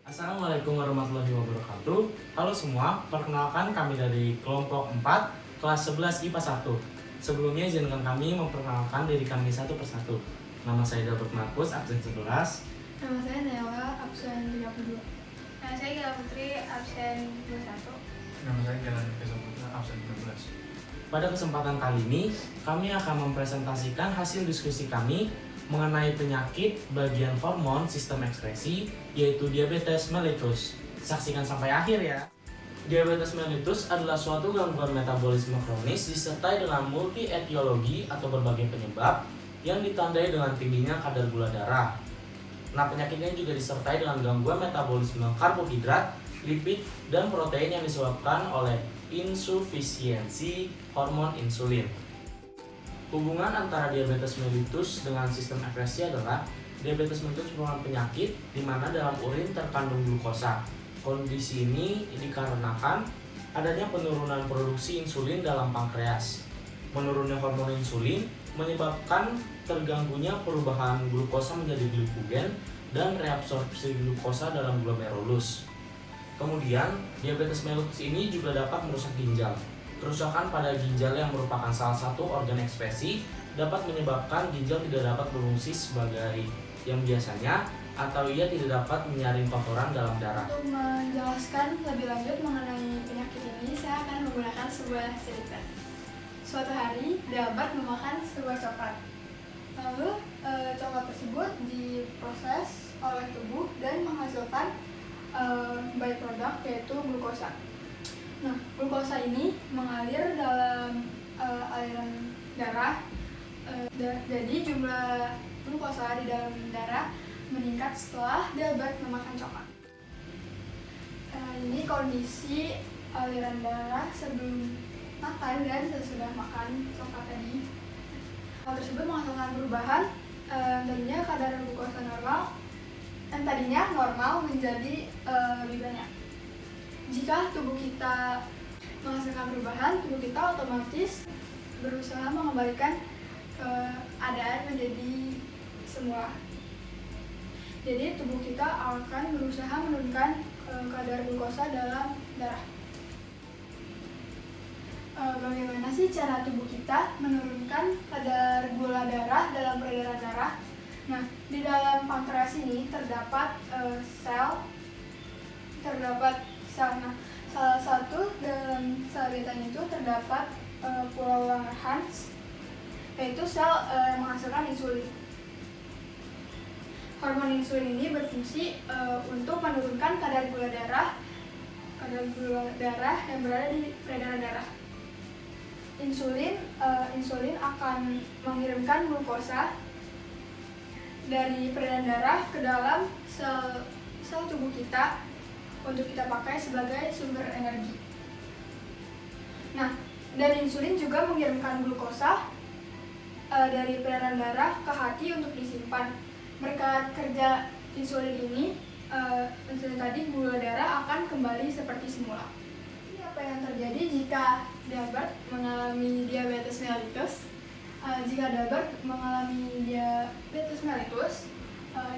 Assalamualaikum warahmatullahi wabarakatuh. Halo semua, perkenalkan kami dari kelompok 4 kelas 11 IPA 1. Sebelumnya izinkan kami memperkenalkan diri kami satu persatu. Nama saya Delbert Markus, absen 11. Nama saya Nela, absen 32. Nama saya Gila Putri, absen 21. Nama saya Jalan Kesaputra, absen 12. Pada kesempatan kali ini, kami akan mempresentasikan hasil diskusi kami mengenai penyakit bagian hormon sistem ekskresi, yaitu diabetes mellitus. Saksikan sampai akhir ya. Diabetes mellitus adalah suatu gangguan metabolisme kronis disertai dengan multi etiologi atau berbagai penyebab yang ditandai dengan tingginya kadar gula darah. Nah, penyakitnya juga disertai dengan gangguan metabolisme karbohidrat, lipid, dan protein yang disebabkan oleh insufisiensi hormon insulin. Hubungan antara diabetes mellitus dengan sistem ekskresi adalah diabetes mellitus merupakan penyakit di mana dalam urin terkandung glukosa. Kondisi ini dikarenakan adanya penurunan produksi insulin dalam pankreas. Menurunnya hormon insulin menyebabkan terganggunya perubahan glukosa menjadi glikogen dan reabsorpsi glukosa dalam glomerulus. Kemudian, diabetes mellitus ini juga dapat merusak ginjal. Kerusakan pada ginjal yang merupakan salah satu organ ekspresi dapat menyebabkan ginjal tidak dapat berfungsi sebagai yang biasanya atau ia tidak dapat menyaring kotoran dalam darah. Untuk menjelaskan lebih lanjut mengenai penyakit ini, saya akan menggunakan sebuah cerita. Suatu hari, Delbert memakan sebuah coklat. Lalu, coklat tersebut diproses oleh tubuh dan menghasilkan byproduct yaitu glukosa. Nah, glukosa ini mengalir dalam aliran darah. Jadi jumlah glukosa di dalam darah meningkat setelah Delbert memakan coklat. Ini kondisi aliran darah sebelum makan dan sesudah makan coklat tadi. Hal tersebut menghasilkan perubahan. Tadinya kadar glukosa normal menjadi lebih banyak. Jika tubuh kita menghasilkan perubahan, tubuh kita otomatis berusaha mengembalikan keadaan menjadi semula. Jadi tubuh kita akan berusaha menurunkan kadar glukosa dalam darah. Bagaimana sih cara tubuh kita menurunkan kadar gula darah dalam peredaran darah? Nah, di dalam pankreas ini terdapat sel. Nah, salah satu dalam sel betanya itu terdapat pulau Langerhans, yaitu sel yang menghasilkan insulin. Hormon insulin ini berfungsi untuk menurunkan kadar gula darah yang berada di peredaran darah. Insulin akan mengirimkan glukosa dari peredaran darah ke dalam sel tubuh kita untuk kita pakai sebagai sumber energi. Nah, dan insulin juga mengirimkan glukosa dari peredaran darah ke hati untuk disimpan. Berkat kerja insulin ini, insulin tadi gula darah akan kembali seperti semula. Ini apa yang terjadi jika Delbert mengalami diabetes mellitus? Jika Delbert mengalami diabetes mellitus,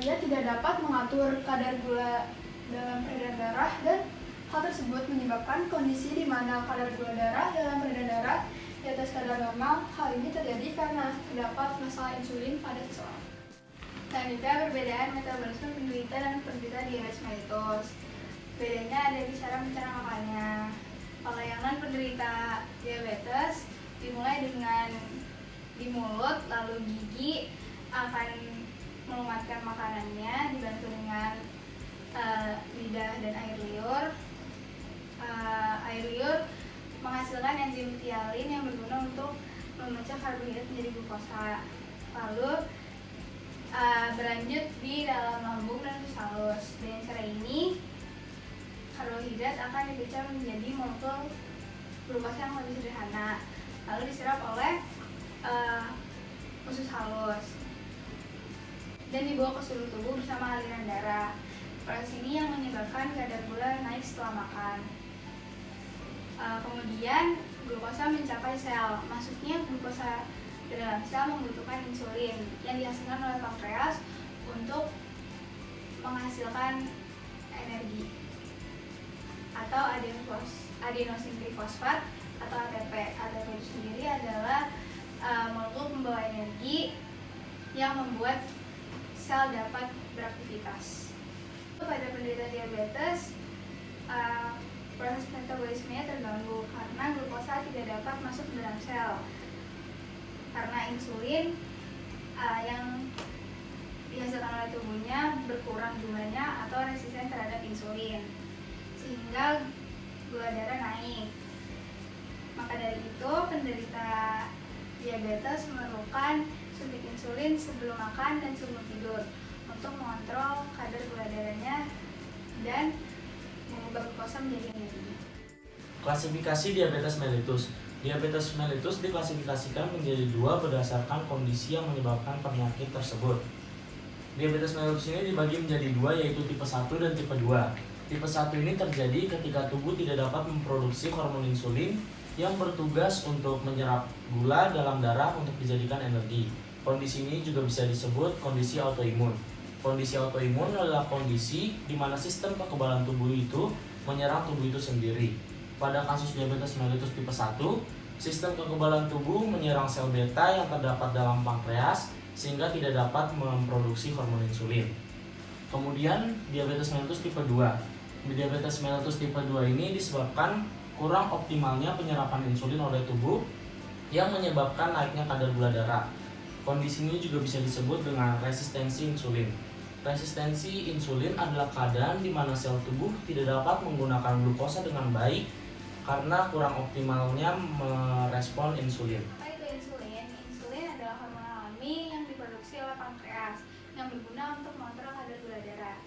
ia tidak dapat mengatur kadar gula dalam peredaran darah, dan hal tersebut menyebabkan kondisi di mana kadar gula darah dalam peredaran darah di atas kadar normal. Hal ini terjadi karena terdapat masalah insulin pada seseorang. Selanjutnya, perbedaan metabolisme penderita dan penderita diabetes mellitus. Bedanya ada di cara mencerna makannya. Kalau yang non penderita diabetes dimulai dengan di mulut, lalu gigi akan melumatkan makanannya dibantu dengan lidah dan air liur. Air liur menghasilkan enzim tialin yang berguna untuk memecah karbohidrat menjadi glukosa. Lalu berlanjut di dalam lambung dan usus halus. Dengan cara ini, karbohidrat akan dipecah menjadi molekul glukosa yang lebih sederhana, lalu diserap oleh usus halus dan dibawa ke seluruh tubuh bersama aliran darah. Proses ini yang menyebabkan kadar gula naik setelah makan. Kemudian glukosa mencapai sel. Masuknya glukosa ke dalam sel membutuhkan insulin yang dihasilkan oleh pankreas untuk menghasilkan energi atau adenosin trifosfat atau ATP. ATP itu sendiri adalah molekul pembawa energi yang membuat sel dapat beraktivitas. Pada penderita diabetes, proses metabolismenya terganggu karena glukosa tidak dapat masuk ke dalam sel karena insulin yang dihasilkan oleh tubuhnya berkurang jumlahnya atau resisten terhadap insulin sehingga gula darah naik. Maka dari itu penderita diabetes memerlukan suntik insulin sebelum makan dan sebelum tidur untuk mengontrol kadar gula darahnya dan mengubah glukosa menjadi energi. Klasifikasi diabetes mellitus. Diabetes mellitus diklasifikasikan menjadi dua berdasarkan kondisi yang menyebabkan penyakit tersebut. Diabetes mellitus ini dibagi menjadi dua, yaitu tipe 1 dan tipe 2. Tipe 1 ini terjadi ketika tubuh tidak dapat memproduksi hormon insulin yang bertugas untuk menyerap gula dalam darah untuk dijadikan energi. Kondisi ini juga bisa disebut kondisi autoimun. Kondisi autoimun adalah kondisi di mana sistem kekebalan tubuh itu menyerang tubuh itu sendiri. Pada kasus diabetes mellitus tipe 1, sistem kekebalan tubuh menyerang sel beta yang terdapat dalam pankreas sehingga tidak dapat memproduksi hormon insulin. Kemudian diabetes mellitus tipe 2. Diabetes mellitus tipe 2 ini disebabkan kurang optimalnya penyerapan insulin oleh tubuh yang menyebabkan naiknya kadar gula darah. Kondisi ini juga bisa disebut dengan resistensi insulin. Resistensi insulin adalah keadaan di mana sel tubuh tidak dapat menggunakan glukosa dengan baik karena kurang optimalnya merespon insulin. Apa itu insulin? Insulin adalah hormon alami yang diproduksi oleh pankreas yang berguna untuk mengontrol kadar gula darah.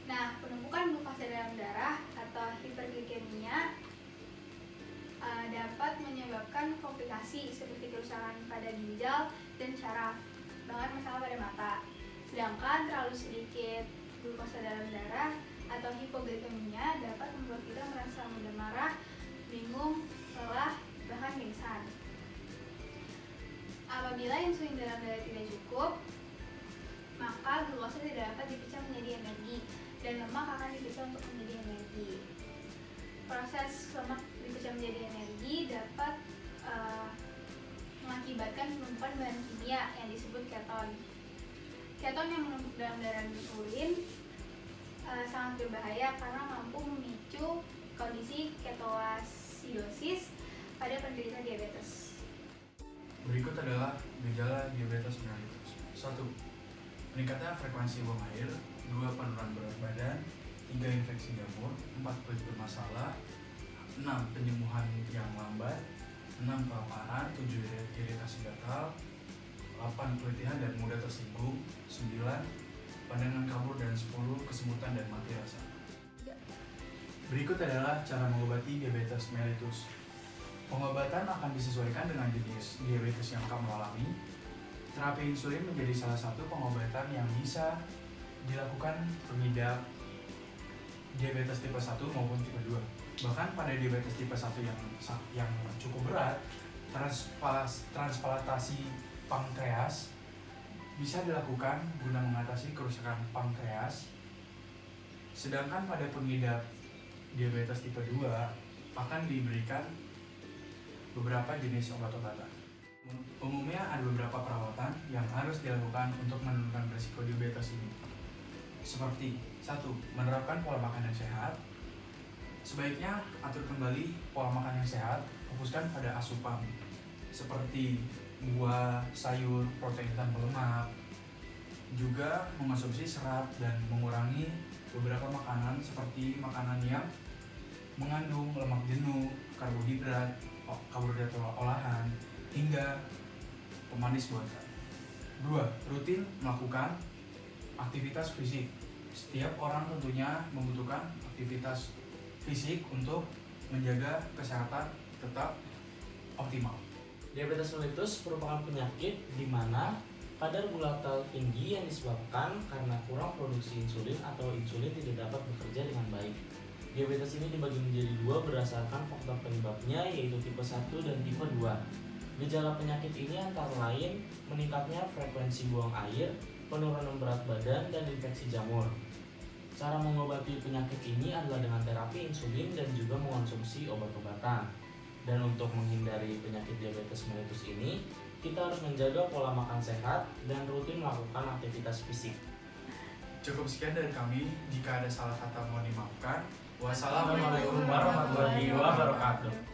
Nah, penumpukan glukosa dalam darah atau hiperglikemia dapat menyebabkan komplikasi seperti kerusakan pada ginjal dan syaraf, bahkan masalah pada mata. Sedangkan terlalu sedikit glukosa dalam darah atau hipoglikemia dapat membuat kita merasa mudah marah, bingung, lelah, bahkan pingsan. Apabila insulin dalam darah tidak cukup, maka glukosa tidak dapat dipecah menjadi energi dan lemak akan dipecah untuk menjadi energi. Proses lemak dipecah menjadi energi dapat mengakibatkan penumpukan bahan kimia yang disebut keton. Keton yang menumpuk dalam darah insulin sangat berbahaya karena mampu memicu kondisi ketoasidosis pada penderita diabetes. Berikut adalah gejala diabetes mellitus. 1. Meningkatnya frekuensi buang air. 2. Penurunan berat badan. 3. Infeksi jamur. 4. Kulit bermasalah. 6. Penyembuhan yang lambat. 6. Kelaparan. 7. Iritasi gatal. 8. Keletihan dan mudah tersinggung. 9. Pandangan kabur, dan 10. Kesemutan dan mati rasa. Berikut adalah cara mengobati diabetes mellitus. Pengobatan akan disesuaikan dengan jenis diabetes yang kamu alami. Terapi insulin menjadi salah satu pengobatan yang bisa dilakukan pengidap diabetes tipe 1 maupun tipe 2. Bahkan pada diabetes tipe 1 yang cukup berat, transplantasi pankreas bisa dilakukan guna mengatasi kerusakan pankreas. Sedangkan pada pengidap diabetes tipe 2 akan diberikan beberapa jenis obat-obatan. Umumnya ada beberapa perawatan yang harus dilakukan untuk menurunkan risiko diabetes ini. Seperti 1. Menerapkan pola makan yang sehat. Sebaiknya atur kembali pola makan yang sehat, fokuskan pada asupan seperti buah, sayur, protein tanpa lemak. Juga mengonsumsi serat dan mengurangi beberapa makanan seperti makanan yang mengandung lemak jenuh, karbohidrat olahan, hingga pemanis buatan. 2. Rutin melakukan aktivitas fisik. Setiap orang tentunya membutuhkan aktivitas fisik untuk menjaga kesehatan tetap optimal. Diabetes mellitus merupakan penyakit di mana kadar gula tinggi yang disebabkan karena kurang produksi insulin atau insulin tidak dapat bekerja dengan baik. Diabetes ini dibagi menjadi dua berdasarkan faktor penyebabnya, yaitu tipe 1 dan tipe 2. Gejala penyakit ini antara lain meningkatnya frekuensi buang air, penurunan berat badan, dan infeksi jamur. Cara mengobati penyakit ini adalah dengan terapi insulin dan juga mengonsumsi obat-obatan. Dan untuk menghindari penyakit diabetes mellitus ini, kita harus menjaga pola makan sehat dan rutin melakukan aktivitas fisik. Cukup sekian dari kami. Jika ada salah kata mohon dimaafkan. Wassalamualaikum warahmatullahi wabarakatuh.